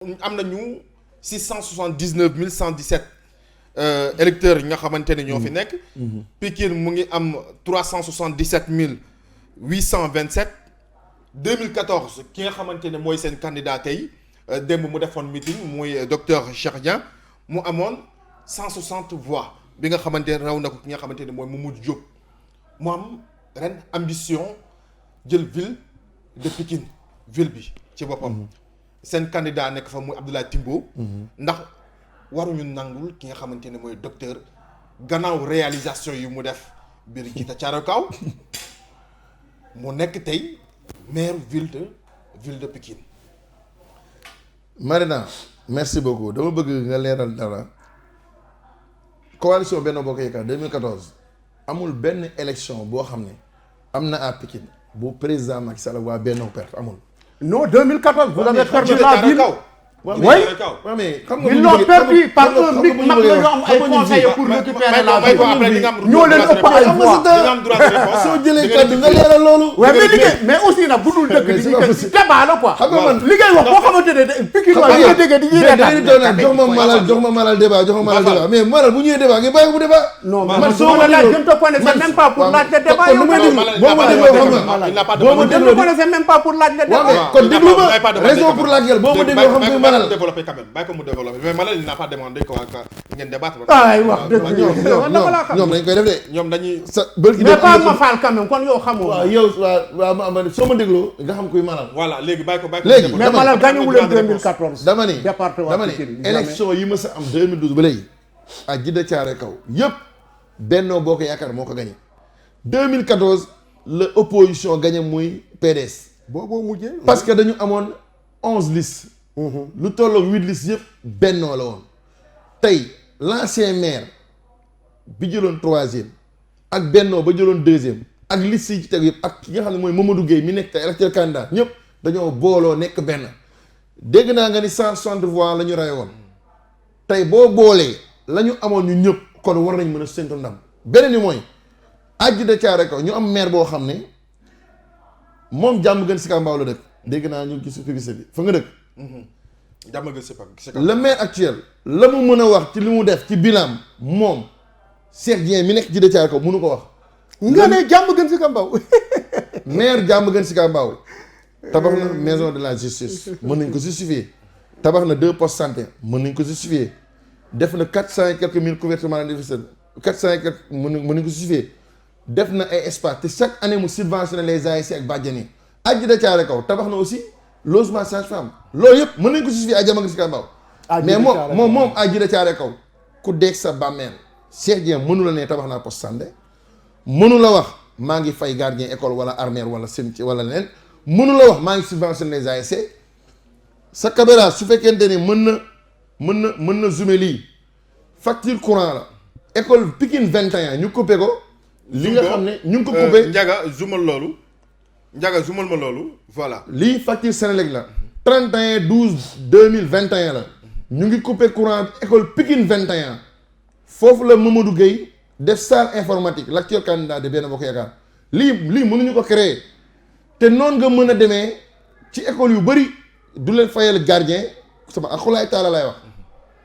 am nañu 679 117 électeurs yi nga xamante ne ñoo fi nekk. Pikine mu ngi am 377 827. 2014 ki nga xamante ne mooy seen candidat tey démb mu defoon meeting muy docteur Cheikh Dieng mu amoon 160 voix bi nga xamante ne raw na ko ki nga xamante ne mooy Mamadou Diop mu am ren ambition jël ville de Pikine ville bi ci boppam. seen candidat nekk fa muy Abdoulaye Timbo. ndax waruñu nangul ki nga xamante ne mooy docteur gannaaw réalisation yi mu def biir Djiddah Thiaroye Kaw mu nekk tey maire ville de Pikine. Marina merci beaucoup dama bëgg nga leeral dara coalition Benno Bokk Yaakaar 2014 amul benn élection boo xam ne am na à Pikine bu président Macky Sall waa Benno perte amul. Non, 2014, vous avez perdu la ville. Oui, mais ils l'ont perdu par un mic ay conseillers pour récupérer la ville. ñoo leen ëpp ay voix. soo jëlee kàddu nga leeral loolu. mais aussi nag bu dul dëgg di débat la quoi. xam nga man li ngay wax boo xamante ne Pikine waa nga déggee di ñuy reetaan. jox ma malal débat mais malal bu ñëwee débat nga bàyyi ko bu débat. non man soo ma laaj je ne te connaissais même pas pour laaj le débat. kon nu may déglu boo ma dégloo xam nga boo ma je ne connaissais même pas pour laaj le débat. kon déglu ma raison pour laquelle boo ma dégloo xam nga malal développer quand même bàyyi ko mu développer mais Malal il n'a pas demandé que ngeen débattre. ay wax dëgg ñoom dañ koy def de. ñoom dañuy. mais pas ma faal quand même kon yow xamoo. waaw yow waaw soo ma dégloo nga xam kuy Malal. voilà léegi bàyyi ko léegi mais Malal gagné wu leen 2014. dama ni département élection yi mës a am 2012 ba léegi à Djiddah Thiaroye Kaw yëpp Benno Bokk Yaakaar moo ko gagné 2014 la opposition gagné muy PDS. boo mujjee. parce que dañu amoon 11 listes. lu tolloog 8 listes yëpp bennoo la woon tey l'ancien maire bi jëloon 3e ak bennoo ba jëloon 2e ak liste yi ci teg yëpp ak ki nga xam ne mooy Mamadou Gueye mi nekk tey électeur candidat ñëpp dañoo booloo nekk benn dégg naa nga ni 160 voix la ñu rey woon tey boo boolee la ñu amoon ñu ñëpp kon war nañ mën a séntu ndam beneen ni mooy Djiddah Thiaroye Kaw ñu am maire boo xam ne moom jàmm gën Sicap Mbao la dëkk dégg naa ñu gis publicité bi fa nga dëkk. le maire actuel la mu mën a wax ci li mu def ci bilan moom Cheikh Dieng mi nekk Djiddah Thiaroye Kaw mënu ko wax. nga ne jàmm gën Sicap Mbao. maire jàmm gën Sicap Mbao tabax na maison de la justice mën nañ ko justifier tabax na 2 postes santé mën nañ ko justifier def na 400 et quelques mille couverture maladie universelle 400 et quelques mën nañ ko justifier def na ay espace te chaque année mu subventionné les ASC ak bàjjen yi Djiddah Thiaroye Kaw tabax na aussi logement sage-femme loolu yëpp mën nañ ko justifier à Jàmm Gën Sicap Mbao mais moom Djiddah Thiaroye Kaw ku deeg sa bàmmeel Cheikh Dieng mënu la ne tabax naa poste santé mënu la wax maa ngi fay gardien école wala armère wala cimetière wala leneen mënu la wax maa ngi subventionné les ASC sa caméra su fekkente ne mën na zoomé lii facture courant la école Pikine 21 ñu coupé ko li nga xam ne ñu ngi ko coupé Ndiaga zoomal ma loolu voilà. lii facture Sénélec la 31/12/2021 la ñu ngi coupé courant école Pikine 21 foofu la Mamadou Gueye def salle informatique l'actuel candidat de Benno Bokk Yaakaar lii mënuñu ko créer te noonu nga mën a demee ci école yu bëri du leen fayal gardien sama ak xulaay taala lay wax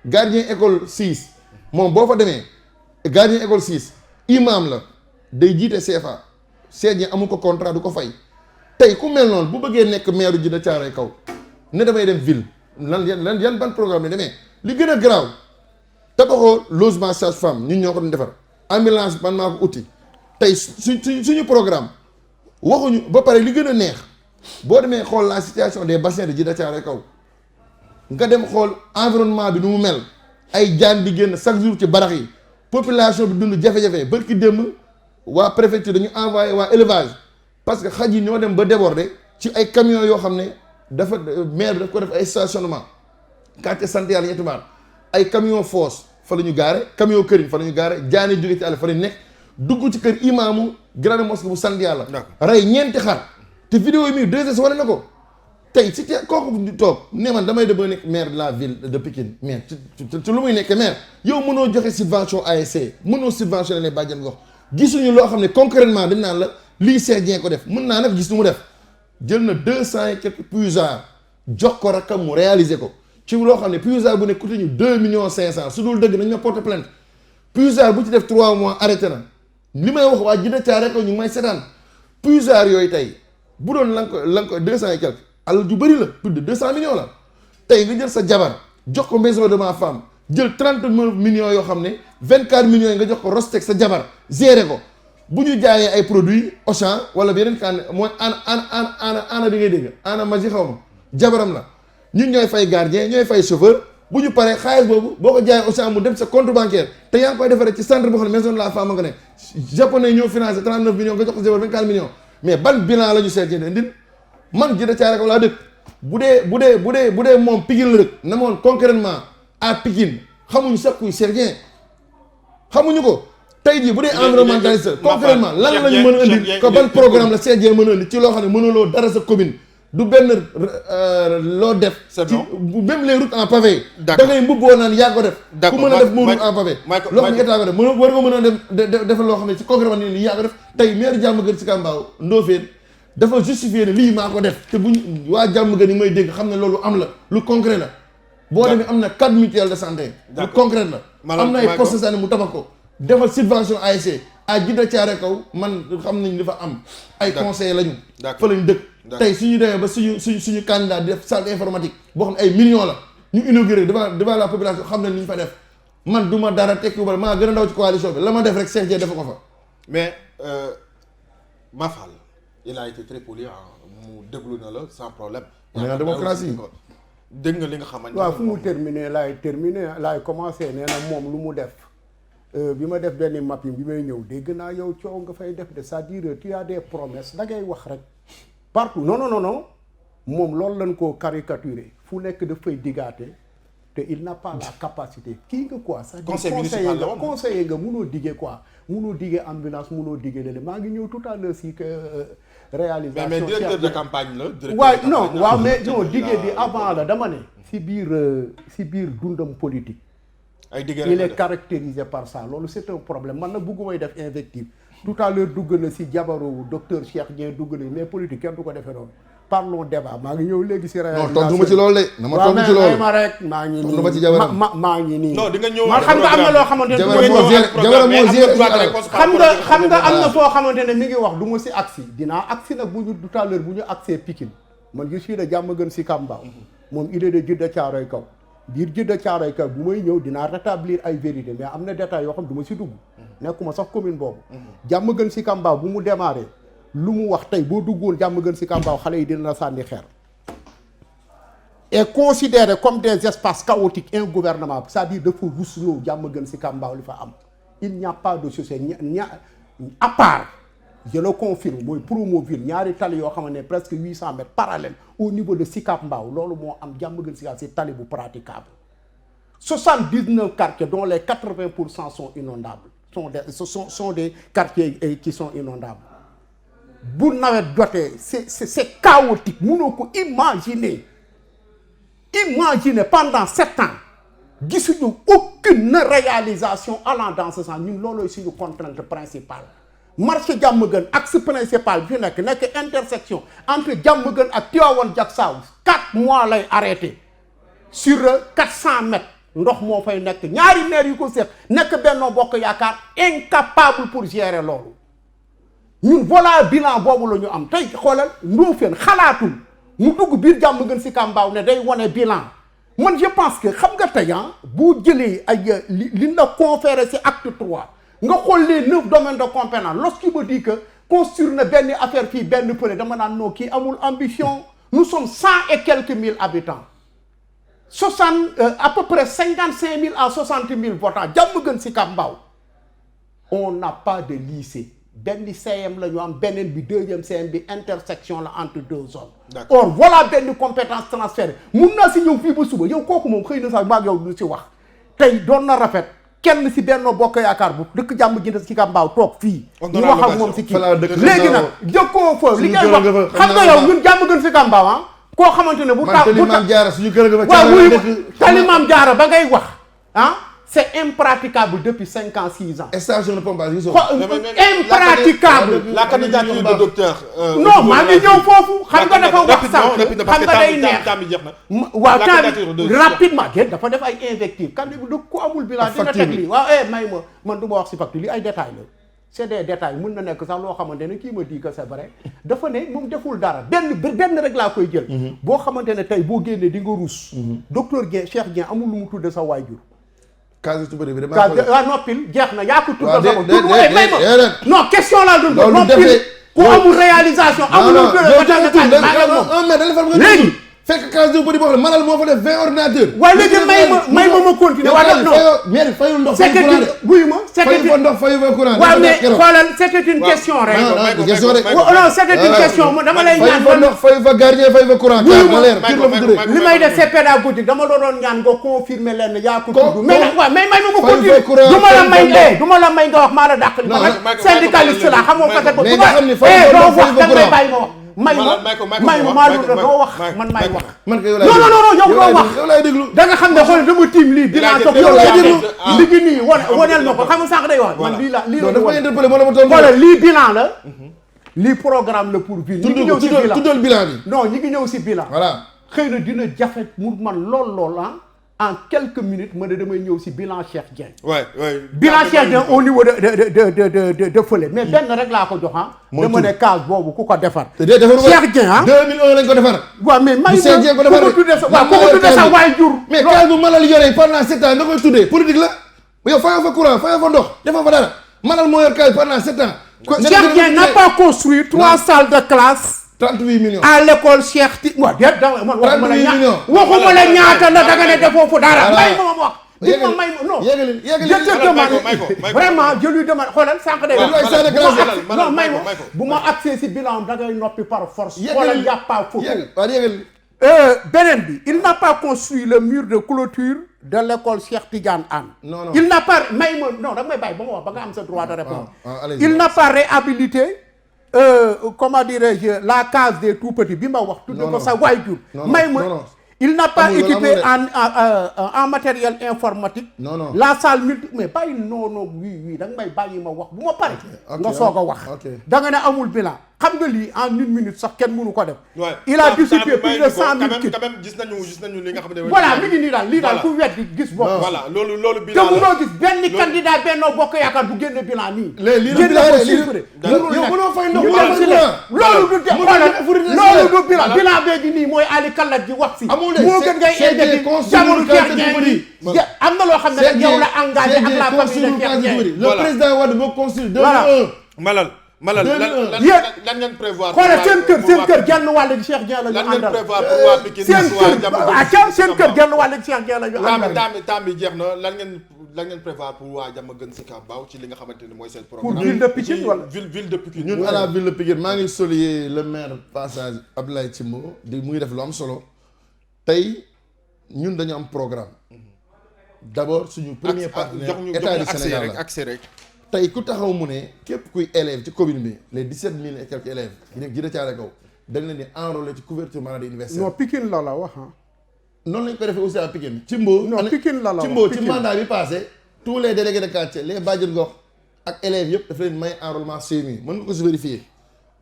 gardien école 6 moom boo fa demee gardien école 6 imam la day jiite CFA Cheikh Dieng amul ko contrat du ko fay tey ku mel noonu bu bëggee nekk maire Djiddah Thiaroye Kaw ne damay dem ville yan ban programme ne demee li gën a garaaw tabaxoo logement sage-femme ñun ñoo ko doon defar ambulance man maa ko uti tey suñu programme waxuñu ba pare li gën a neex boo demee xool la situation des bassins de Djiddah Thiaroye Kaw nga dem xool environnement bi nu mu mel ay jaan di génn chaque jour ci barax yi population bi dund jafe-jafe bërki démb waa préfecture dañu envoyé waa élevage parce que xaj yi ñoo dem ba déborder ci ay camions yoo xam ne dafa maire bi daf ko def ay stationnement quartier sant yàlla ñetti baar ay camion foos fa la ñu gaare camion këriñ fa la ñu gaare jaani jóge ci àll fa la ñu nekk dugg ci kër imaamu grande mosquée bu sant yàlla rey ñeenti xar te vidéo yi mi 2S wane na ko tey si kooku toog ne man damay dem ba nekk maire de la ville de Pikine maire ci lu muy nekk maire yow mënoo joxe subvention ASC mënoo subventionné les bàjjen gox gisuñu loo xam ne concrètement dañ naan la lii Cheikh Dieng ko def mën naa nag gis lu mu def jël na 200 et quelques puisards jox ko rakkam mu réaliser ko ci loo xam ne puisard bu ne coûté ñu 2 millions 500 su dul dëgg nañ ma porter plainte puisard bu ci def 3 mois arrêté na li may wax waa Djiddah Thiaroye Kaw ñu ngi may seetaan puisard yooyu tey bu doon la nga ko 200 et quelque alal ju bëri la plus de 200 millions la tey nga jël sa jabar jox ko maison de ma femme jël 39 millions yoo xam ne 24 millions yi nga jox ko Rostec sa jabar gérer ko bu ñu jaayee ay produits Auchan wala beneen kan mooy ana bi ngay dégg ana magi xaw ma jabaram la ñun ñooy fay gardien ñooy fay chauffeur bu ñu paree xaalis boobu boo ko jaayee Auchan mu dem sa compte bancaire te yaa ngi koy defaree ci centre boo xam ne maison de la femme nga ne japonais ñoo financé 39 millions nga jox ko sa jabar 24 millions mais ban bilan la ñu seet di indil man Djiddah Thiaroye Kaw laa dëkk bu dee moom Pikine la dëkk na moon concrètement à Pikine xamuñu sax kuy Sergien xamuñu ko tey jii bu dee environnementaliste concrètement lan la ñu mën a indi ko ban programme la Sergien mën a indi ci loo xam ne mënuloo dara sa commune du benn loo def ci même les routes en pavé da ngay mbubboo naan yaa ko def ku mën a def moo route en pavé loo xam ne état ko def war nga mën a defal loo xam ne ci concrètement ni lii yaa ko def tey maire Diamaguène Sicap Mbao Ndofène dafa justifier ne lii maa ko def te buñ waa Diamaguène yi may dégg xam ne loolu am la lu concret la boo demee am na 4 mutuelles de santé lu concret la am na ay postes de santé mu tabax ko defal subvention ASC à Djiddah Thiaroye Kaw man xam nañ dafa am ay conseillers lañu fa lañ dëkk tey suñu demee ba suñu candidat di def salle informatique boo xam ne ay millions la ñu inauguré devant la population xam ne li ñu fa def man du ma dara tekki wala maa gën a ndaw ci coalition bi la ma def rek Cheikh Dieng defa ko fa mais Mafal il a été très poli mu déglu na la sans problème on est en démocratie dégg nga li nga xamante waaw fu mu terminé laay commencé nee na moom lu mu def bi ma def benn mapping bi may ñëw dégg naa yow coow nga fay def de c'est-à-dire tu as des promesses da ngay wax rek partout non moom loolu lañ koo caricaturer fu nekk daf fay diggaate te il n'a pas la capacité kii nga quoi ça conseiller nga munoo diggee quoi munoo diggee ambulance munoo diggee lele maa ngi ñëw tout à l'heure si que réalisation mais directeur de campagne la waaw non waaw mais non diggee bi avant la dama ne si biir dundam politique il est caractérisé par ça loolu c'est un problème man nag bëggumay def invective tout à l'heure dugg na si jabaru docteur Cheikh Dieng dugg na mais politique kenn du ko defee noonu parlons débat maa ngi ñëw léegi si réalisation non tontu ma ci loolu de na ma tontu ci loolu ma rek maa ngi nii ma ci jabaram maa ngi nii non di nga ñëw man xam nga am na loo xamante ne xam nga am na foo xamante ne mi ngi wax du ma si agsi dinaa agsi nag bu ñu tout à l'heure bu ñu agsee Pikine man je suis de Diamaguène Sicap Mbao moom il est de Djiddah Thiaroye Kaw biir Djiddah Thiaroye Kaw bu may ñëw dinaa rétablir ay vérité mais am na détails yoo xam du ma si dugg nekkuma sax commune boobu Diamaguène Sicap Mbao bu mu démarré lu mu wax tey boo duggoon Diamaguène Sicap Mbao xale yi dina la sànni xeer est considéré comme des espaces chaotiques ingouvernables c'est-à-dire dafa rusloo Diamaguène Sicap Mbao li fa am il n'y a pas de société à part je le confirme mooy Promoville ñaari tali yoo xam ne presque 800 mètres parallèles au niveau de Sicap Mbao loolu moo am Diamaguène Sicap c'est tali bu praticable 79 quartiers dont les 80% sont inondables sont des quartiers qui sont inondables bu nawet jotee c'est chaotique mënoo ko imaginer pendant 7 ans gisuñu aucune réalisation allant dans ce sens ñun loolooy suñu contrainte principale marché Diamaguène axe principal bi fi nekk intersection entre Diamaguène ak Tivaouane Diacksao 4 mois lay arrêté sur 400 mètres ndox moo fay nekk ñaari maire yu ko seq nekk Benno Bokk Yaakaar incapable pour gérer loolu ñun voilà bilan boobu la ñu am tey xoolal Ndofène xalaatul mu dugg biir Diamaguène Sicap Mbao ne day wane bilan man je pense que xam nga tey boo jëlee ay li la conféré ci acte 3 nga xool les 9 domaines de compétence lorsqu'il me dit que construire na benn affaire fii benn pële dama naan non kii amul ambition nous sommes 100 et quelques mille habitants à peu près 55 000 à 60 000 votants Diamaguène Sicap Mbao on n'a pas de lycée benn CM la ñu am beneen bi deuxième CM bi intersection la entre deux zones. Or voilà benn compétence transférée mun naa si ñëw fii ba suba yow kooku moom xëy na sax maag yow du si wax tey doon na rafet kenn si Benno Bokk Yaakaar bu dëkk Diamaguène Sicap Mbao toog fii ñu wax ak moom si kii léegi nag jëkkoo fa li ngay wax xam nga yow ñun Diamaguène Sicap Mbao koo xamante ne bu ta bu ta suñu kër ga waaw wuyu Tali Maam Jaara ba ngay wax c'est impraticable depuis 5 ans 6 ans. station de pompage gisoo. impraticable. la candidature de docteur. non maa ngi ñëw foofu. xam nga dafa wax sànq xam nga day neex. temps bi jeex na. waaw temps bi rapidement génn dafa def ay invectives kan du ku amul bilan dina teg lii waaw may ma man du ma wax si facture lii ay détails la. c'est des détails mën na nekk sax loo xamante ne kii ma di que c'est vrai dafa ne moom deful dara benn rek laa koy jël. boo xamante ne tey boo génnee di nga ruus. docteur Dieng Cheikh Dieng amul lu mu tudde sa waajur. case su bëri bi damaa ko waaw noppil jeex na yaa ko tudd waaw sama tudd may ma non question laa doon doon noppil ku amul réalisation amul lu léegi fekk case de bëri boo xam ne Malal moo fa def 20 ordinateurs. waaye léegi may ma continuer waaw non mais fayul ndox c'était une wuyu ma fayu fa ndox fayu fa courant. waaw mais xoolal c'était une question rek non c'était une question dama lay ñaan fayu fa ndox fayu fa gardien fayu fa courant li may def c'est pédagogique dama doon ñaan nga confirmer leen yaa ko tudd mais waaw mais may ma continuer du ma la may nga wax maa la dàq syndicaliste la xamoo peut-être doo wax da ngay bàyyi ma wax may ma maa lu doo wax man may wax non yow doo wax yow laay déglu da nga xam ne xool dama tiim lii dinaa toog yow laay déglu li gi nii waneel ma ko xam nga sànq day wax man lii la xoolal lii bilan la lii programme la pour ville ñi ngi ñëw si bilan tuddal bilan bi non ñi ngi ñëw si bilan voilà xëy na dina jafe mu man lool en quelques minutes ma ne damay ñëw si bilan Cheikh Dieng. bilan Cheikh Dieng au niveau de fële mais benn rek laa ko jox dama ne case boobu ku ko defar. Cheikh Dieng 2001 lañ ko defar. waaw mais may ma ku ko tuddee sa waaw ku ko tuddee sa waay jur. mais case bu Malal yore pendant 7 ans nga koy tuddee politique la yow fayoo fa courant fayoo fa ndox defoo fa dara Malal moo yor case pendant 7 ans. Cheikh Dieng n'a pas construit 3 salles de classe. 38 millions. à l'école Cheikh Ti waaw déet da man waxuma la ñaata la da nga ne defoo fu dara. may ma wax. di ma may non je te demande vraiment je lui demande xoolal sànq day. non may ma bu ma accès si bilan da ngay noppi par force. wala jàppaa photo. beneen bi il n'a pas construit le mur de clôture de l'école Cheikh Tidiane Anne. non il n'a pas may ma non da nga may bàyyi ba ma wax ba nga am sa droit de répondre. il n'a pas réhabilité. Comment dirais-je la case des tout petits bi ma wax. tudd ko sa waajur. may ma il n'a pas équipé en matériel informatique. la salle multi mais bàyyi non oui da nga may bàyyi ma wax bu ma pare. nga soog a wax. da nga ne amul bilan xam nga lii en 1 minute sax kenn mënu ko def. il a dissipé plus de 100 000 kits. quand même gis nañu li nga xam ne. voilà mi ngi nii daal lii daal ku wet di gis bopp. voilà loolu bilan la te munoo gis benn candidat Benno Bokk Yaakaar bu génne bilan nii. lii yow mënoo fay ndox loolu du bilan bilan beegi nii mooy Ali Kallat ji wax si. moo gën ngay indi jamono Cheikh Dieng am na loo xam ne rek yow la engagé ak la famille de Cheikh Dieng. le président Wade moo construit 2001. Malal lan ngeen prévoir. xoolal seen kër genn wàll gi Cheikh Dieng la ñu àndal. lan ngeen prévoir pour waa Pikine seen kër genn wàll gi Cheikh Dieng la ñu àndal. temps bi jeex na lan ngeen prévoir pour waa Diamaguène Sicap Mbao ci li nga xamante ni mooy seen programme. pour ville de Pikine wala ville de Pikine. ñun à la ville de Pikine maa ngi saluer le maire passage Abdoulaye Thimbo di muy def lu am solo tey ñun dañu am programme d'abord suñu premier partenaire état du Sénégal la accès rek. tey ku taxaw mu ne képp kuy élève ci commune bi les 17 000 et quelques élèves yi nekk Djiddah Thiaroye Kaw dañ leen di enrôler ci couverture maladie universelle. non Pikine la wax noonu lañ ko defee aussi à Pikine. Thimbo non Pikine la Thimbo ci mandat bi passé tous les délégués de quartier les bàjjen gox ak élèves yëpp dafa leen may enrôlement CMU mën nga ko si vérifier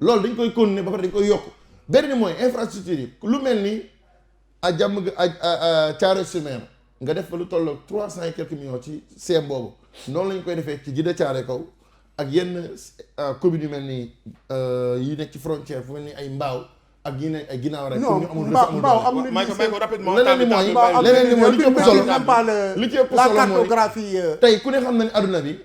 loolu dañ koy continuer ba pare dañ koy yokk benn ni mooy infrastructure yi lu mel ni à Diamaguène à Thiaroye-sur-Mer nga def fa lu toll 300 et quelques millions ci CM boobu noonu lañ koy defee ci Djiddah Thiaroye Kaw ak yenn communes yu mel ni yi nekk ci frontière fu mel ni ay Mbao ak yi nekk ay ginnaaw rek. non Mbao am na rapidement leneen li mooy li ci ëpp solo li ci ëpp la solo mooy cartographie tey ku ne xam na ni adduna bi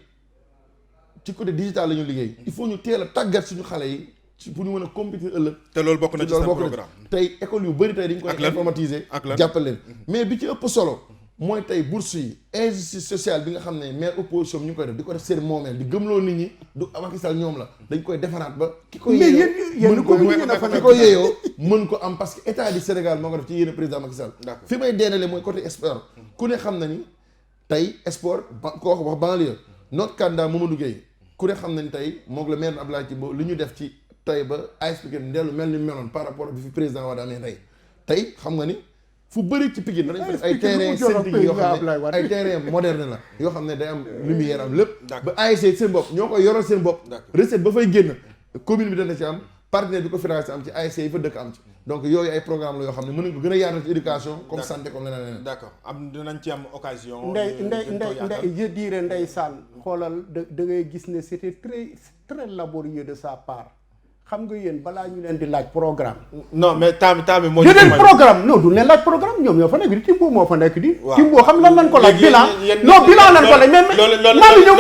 ci côté digital la ñu liggéey il faut ñu teel a tàggat suñu xale yi ci pour ñu mën a compétir ëllëg. te loolu bokk na ci seen programme tey école yu bëri tey dañ koy informatiser jàppal leen mais bi ci ëpp solo mooy tey bourse yi injustice sociale bi nga xam ne maire opposition ñu ngi koy def di ko def seen moomeel di gëmloo nit ñi du Macky Sall ñoom la dañ koy defaraat ba ki ko yeeyoo mën ko am parce que état du Sénégal moo ko def ci yéen président Macky Sall fi may deenale mooy côté sport ku ne xam na ni tey sport ko wax banlieue notre candidat Mamadou Gueye ku ne xam na ni tey moom la maire Abdoulaye Thimbo li ñu def ci tey ba AS Pikine ndellu mel ni meloon par rapport bi fi président Wade amee tey xam nga ni fu bëri ci Pikine danañ def ay terrain synthétique yoo xam ne ay terrain moderne la yoo xam ne day am lumière am lépp ba ASC seen bopp ñoo koy yoral seen bopp recette ba fay génn commune bi dana ci am partenaire bi ko financé am ci ASC yi fa dëkk am ci donc yooyu ay programme la yoo xam ne mën nañ ko gën a yaatal ci éducation comme santé comme leneen d'accord am dinañ ci am occasion ndey je dirais ndeysaan xoolal da ngay gis ne c'était très très laborieux de sa part xam nga yéen balaa ñu leen di laaj programme. non mais temps bi moo ñu ko may programme non du leen laaj programme ñoom ñoo fa nekk di Timbo moo fa nekk di. waaw Timbo xam lan lañ ko laaj. bilan non bilan lañ ko laaj mais maa ngi ñëw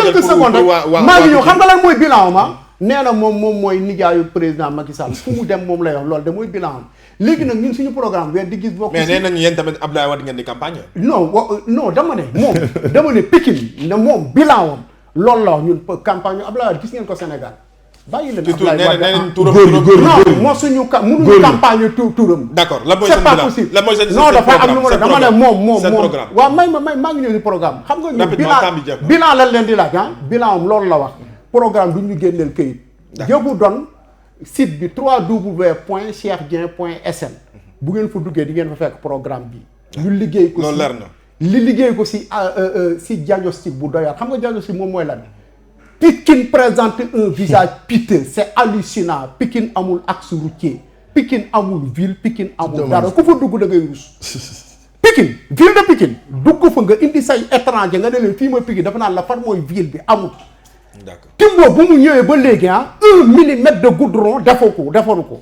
quelques secondes rek maa ngi ñëw xam nga lan mooy bilan ma nee na moom mooy nijaayu président Macky Sall fu mu dem moom lay wax loolu de mooy bilan am léegi nag ñun suñu programme weer di gis bokk mais nee nañu yéen tamit Abdoulaye Wade ngeen di campagne. non dama ne Pikine ne moom bilan am loolu la wax ñun campagne Abdoulaye Wade gis ngeen ko Sénégal bàyyi leen Abdoulaye Wade non moo suñu mënuñu campagne turam. d'accord la mooy seen bilan la mooy seen non dafa am lu ma dama ne moom waaw may maa ngi ñëw di programme xam nga ñu bilan lan leen di laaj bilan am loolu la wax programme du ñu génneel këyit jëbu doon site bi www.cheikhdien.sn bu ngeen fa duggee di ngeen fa fekk programme bi ñu liggéey ko loolu leer na liggéey ko si diagnostic bu doyaat xam nga diagnostic moom mooy lan Pikine présente un visage piteux c'est hallucinant Pikine amul axe routier Pikine amul ville Pikine amul dara ku fa dugg da ngay rus Pikine ville de Pikine dugg fa nga indi say étranger nga ne leen fii mooy Pikine dafa naan la fan mooy ville bi amul d'accord Timbo bu mu ñëwee ba léegi 1 millimètre de goudron defaru ko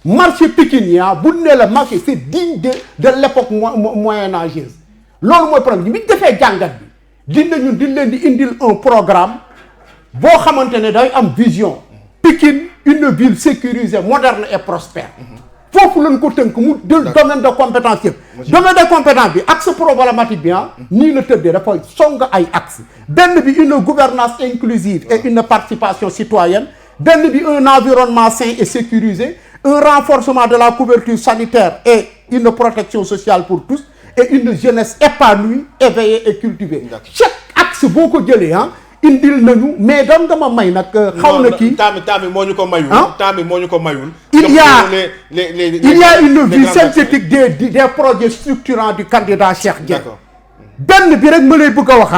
marché Pikine bu ne la marché c'est digne de l'époque moyenâgeuse loolu mooy problème bi ñu defee jàngat bi di leen di indil un programme boo xamante ne day am vision Pikine une ville sécurisée moderne et prospère foofu lañ ko tënk mu domaine de compétence yëpp domaine de compétence bi axe problématique bi nii la tëddee dafa song ay axe benn bi une gouvernance inclusive et une participation citoyenne benn bi un environnement sain et sécurisé un renforcement de la couverture sanitaire et une protection sociale pour tous et une jeunesse épanouie éveillée et cultivée chaque axe boo ko jëlee indil nañu mais dama may nag xaw na kii temps bi moo ñu ko mayul temps bi moo ñu ko mayul il y a une vue synthétique des projets structurants du candidat Cheikh Dieng benn bi rek ma lay bëgg a wax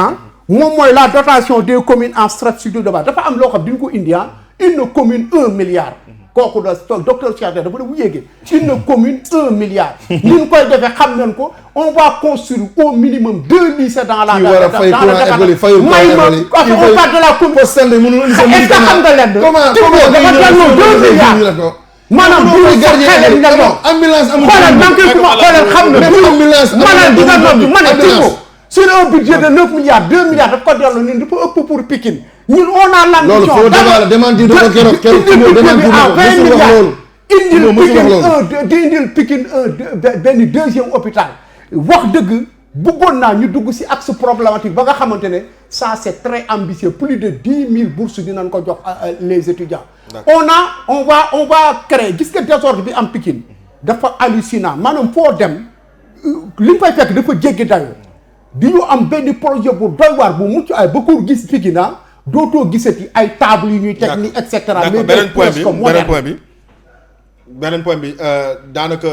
moom mooy la dotation des communes en structure de base dafa am loo xam duñ ko indi une commune 1 milliard kooku da docteur Cheikh Dieng dafa ne bu yéegee une commune 1 milliard ñun koy defee xam nañ ko on va construire au minimum 2 lycées dans la may ma on parle de la commune est-ce que xam nga leen dafa delloo 2 milliards maanaam bu ñu xale ñu la ambulance amul xoolal man koy kuma xoolal xam na maanaam di nga noonu ma ne Timbo sur un budget de 9 milliards 2 milliards daf ko delloo ñun dafa ëpp pour Pikine ñun on a l'ambition loolu foo débat la démentir de ko indil Pikine benn deuxième hôpital wax dëgg bëggoon naa ñu dugg ci axe problématique ba nga xamante ne ça c'est très ambitieux plus de 10 000 bourses dinañ ko jox les étudiants on va créer gis nga désordre bi am Pikine dafa hallucinant maanaam foo dem li nga fay fekk dafa jéggi dayoo di ñu am benn projet bu doy waar bu mucc ay ba ko gis Pikine dootoo gisati ay table yu ñuy teg ni et cetera mais beneen point bi daanaka